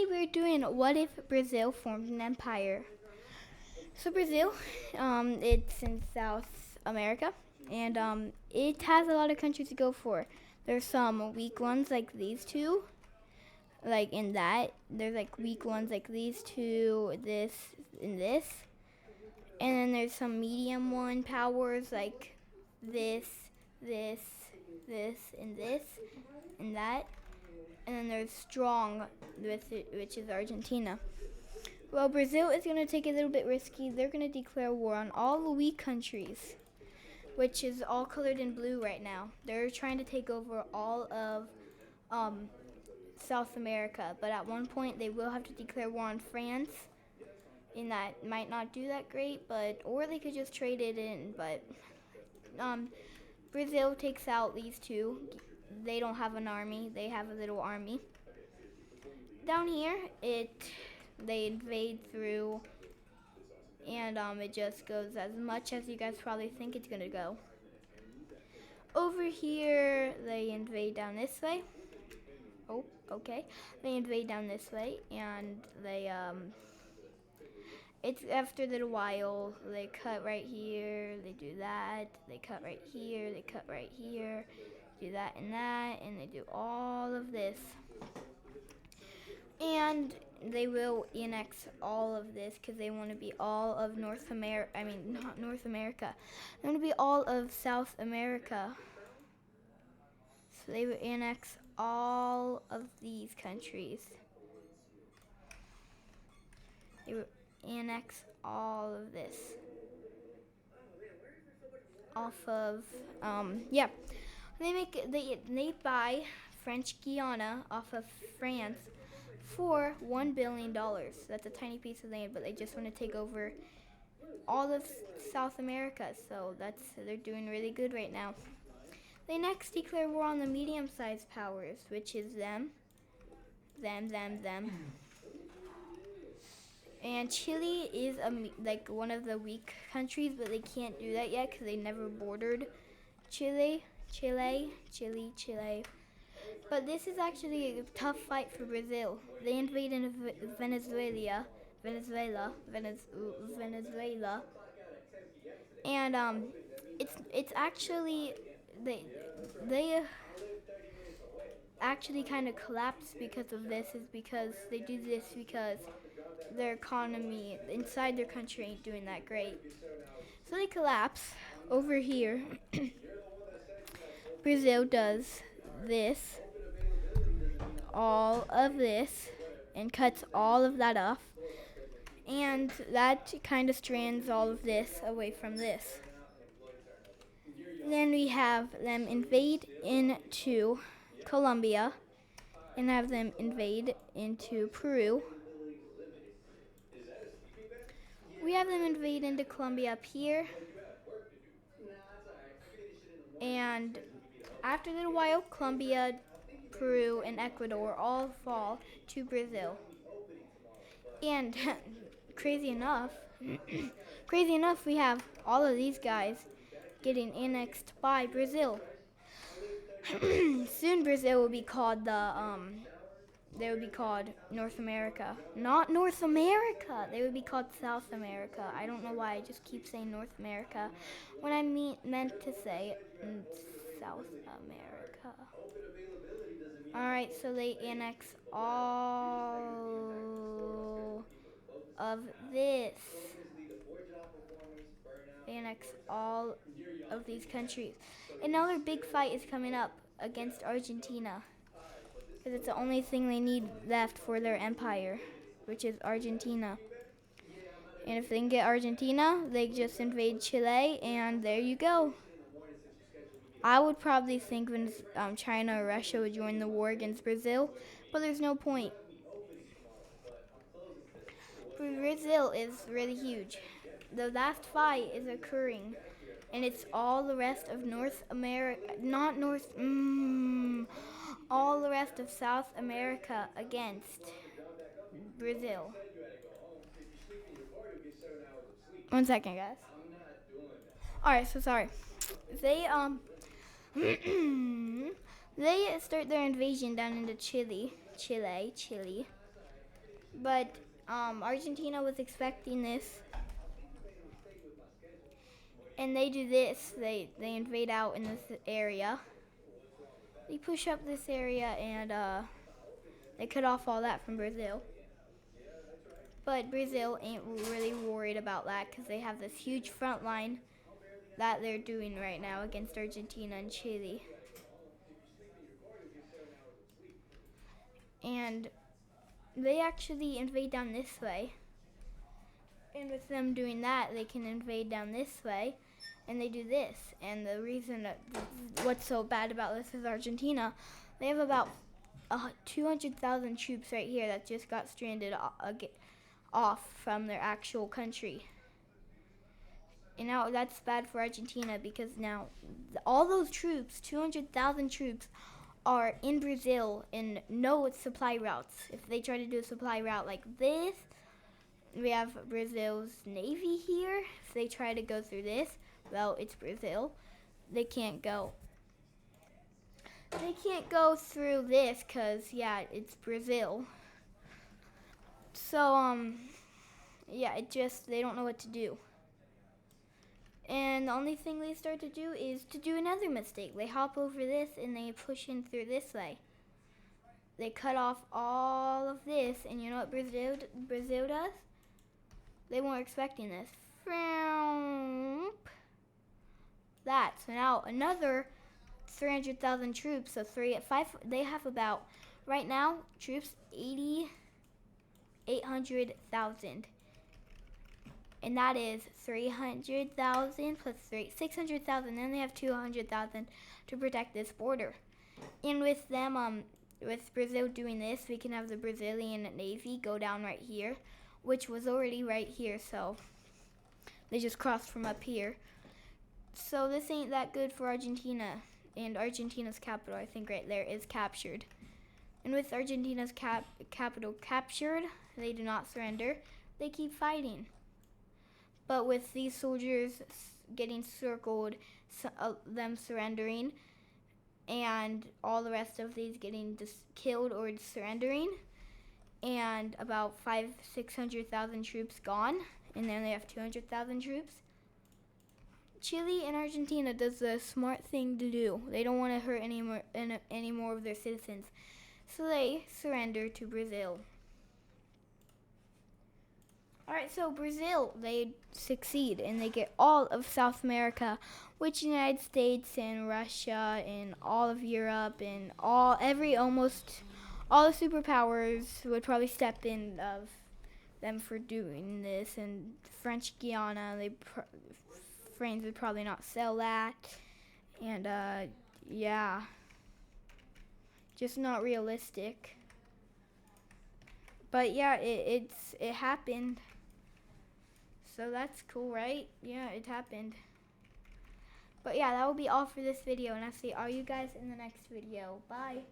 we're doing what if Brazil formed an empire. So Brazil, it's in South America, and it has a lot of countries to go for. There's some weak ones like these two, like in that. There's like weak ones like these two, this, and this. And then there's some medium one powers like this, this, this, and that. And then there's strong, which is Argentina. Well, Brazil is going to take it a little bit risky. They're going to declare war on all the weak countries, which is all colored in blue right now. They're trying to take over all of South America, but at one point they will have to declare war on France, and that might not do that great, but or they could just trade it in. But Brazil takes out these two. They don't have an army. They have a little army. Down here, they invade through, and it just goes as much as you guys probably think it's gonna go. Over here, they invade down this way. Oh, okay. They invade down this way, and they it's after a little while. They cut right here. They do that. They cut right here. They cut right here. Do that, and they do all of this. And they will annex all of this because they want to be all of North America. I mean, not North America. They want to be all of South America. So they will annex all of these countries. They will annex all of this. Off of, yeah. They buy French Guiana off of France for $1 billion. That's a tiny piece of land, but they just want to take over all of South America. So they're doing really good right now. They next declare war on the medium-sized powers, which is them. And Chile is like one of the weak countries, but they can't do that yet because they never bordered Chile. But this is actually a tough fight for Brazil. They invade in Venezuela, and it's actually they actually kind of collapsed because of this. Is because they do this because their economy inside their country ain't doing that great. So they collapse. Over here, Brazil does this, all of this, and cuts all of that off. And that kind of strands all of this away from this. Then we have them invade into Colombia and have them invade into Peru. We have them invade into Colombia up here. And after a little while, Colombia, Peru, and Ecuador all fall to Brazil. And crazy enough, we have all of these guys getting annexed by Brazil. Soon Brazil will be called they would be called North America. Not North America. They would be called South America. I don't know why I just keep saying North America when I meant to say South America. Alright, so they annex all of this. They annex all of these countries. Another big fight is coming up against Argentina, because it's the only thing they need left for their empire, which is Argentina. And if they can get Argentina, they just invade Chile, and there you go. I would probably think when China or Russia would join the war against Brazil, but there's no point. Brazil is really huge. The last fight is occurring, and it's all the rest of North America, all the rest of South America against Brazil. 1 second, guys. Alright, so sorry. They they start their invasion down into Chile. But Argentina was expecting this, and they do this. They invade out in this area. They push up this area, and they cut off all that from Brazil. But Brazil ain't really worried about that because they have this huge front line that they're doing right now against Argentina and Chile. And they actually invade down this way. And with them doing that, they can invade down this way. And they do this. And the reason that what's so bad about this is Argentina. They have about 200,000 troops right here that just got stranded off from their actual country. And now that's bad for Argentina because now all those troops, 200,000 troops, are in Brazil in no supply routes. If they try to do a supply route like this, we have Brazil's Navy here. If they try to go through this, well, it's Brazil. They can't go. They can't go through this because, yeah, it's Brazil. So, yeah, they don't know what to do. And the only thing they start to do is to do another mistake. They hop over this and they push in through this way. They cut off all of this, and you know what Brazil does? They weren't expecting this. That. So now another 300,000 troops. So they have about, right now, troops 800,000. And that is 300,000 plus 600,000. Then they have 200,000 to protect this border. And with them, with Brazil doing this, we can have the Brazilian Navy go down right here, which was already right here. So they just crossed from up here. So this ain't that good for Argentina. And Argentina's capital, I think right there, is captured. And with Argentina's capital captured, they do not surrender. They keep fighting. But with these soldiers getting circled, them surrendering, and all the rest of these getting killed or surrendering, and about 600,000 troops gone, and then they have 200,000 troops. Chile and Argentina does the smart thing to do. They don't want to hurt any more of their citizens, so they surrender to Brazil. Alright, so Brazil, they succeed and they get all of South America, which United States and Russia and all of Europe and almost all the superpowers would probably step in of them for doing this. And French Guiana, France would probably not sell that. And yeah, just not realistic. But yeah, it happened. So that's cool, right? Yeah, it happened. But yeah, that will be all for this video, and I'll see all you guys in the next video. Bye.